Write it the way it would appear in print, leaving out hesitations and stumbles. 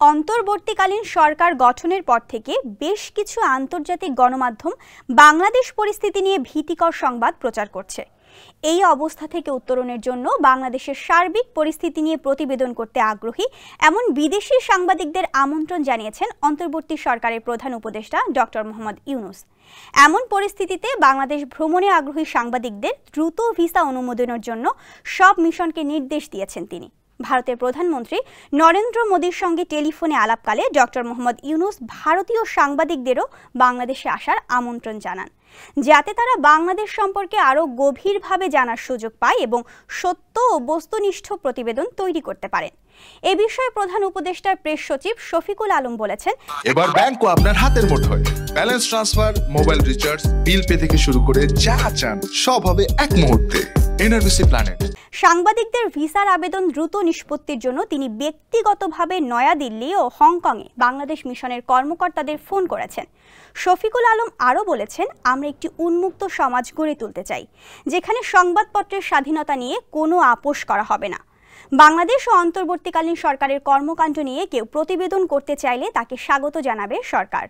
অন্তর্বর্তীকালীন সরকার গঠনের পর থেকে বেশ কিছু আন্তর্জাতিক গণমাধ্যম বাংলাদেশ পরিস্থিতি নিয়ে ভীতিকর সংবাদ প্রচার করছে। এই অবস্থা থেকে উত্তরণের জন্য বাংলাদেশের সার্বিক পরিস্থিতি নিয়ে প্রতিবেদন করতে আগ্রহী এমন বিদেশি সাংবাদিকদের আমন্ত্রণ জানিয়েছেন অন্তর্বর্তী সরকারের প্রধান উপদেষ্টা ডক্টর মোহাম্মদ ইউনূস। এমন পরিস্থিতিতে বাংলাদেশ ভ্রমণে আগ্রহী সাংবাদিকদের দ্রুত ভিসা অনুমোদনের জন্য সব মিশনকে নির্দেশ দিয়েছেন তিনি। ভারতের প্রধানমন্ত্রী নরেন্দ্র মোদীর সঙ্গে টেলিফোনে আলাপকালে ডক্টর মোহাম্মদ ইউনূস ভারতীয় সাংবাদিকদেরও বাংলাদেশে আসার আমন্ত্রণ জানান, যাতে তারা বাংলাদেশ সম্পর্কে আরও গভীরভাবে জানার সুযোগ পায় এবং সত্য ও বস্তুনিষ্ঠ প্রতিবেদন তৈরি করতে পারেন। এ বিষয়ে প্রধান উপদেষ্টার প্রেস সচিব শফিকুল আলম বলেছেন, এবার ব্যাংকও আপনার হাতের মুঠোয়। Balance transfer, mobile recharge, bill pay থেকে শুরু করে যা চান সব হবে এক মুহূর্তে। NRBC planet. সাংবাদিকদের ভিসার আবেদন দ্রুত নিষ্পত্তির জন্য তিনি ব্যক্তিগতভাবে নয়াদিল্লি ও হংকংয়ে বাংলাদেশ মিশনের কর্মকর্তাদের ফোন করেছেন। শফিকুল আলম আরও বলেছেন, আমরা একটি উন্মুক্ত সমাজ গড়ে তুলতে চাই, যেখানে সংবাদপত্রের স্বাধীনতা নিয়ে কোনো আপোষ করা হবে না। বাংলাদেশ ও অন্তর্বর্তীকালীন সরকারের কর্মকাণ্ড নিয়ে কেউ প্রতিবেদন করতে চাইলে তাকে স্বাগত জানাবে সরকার।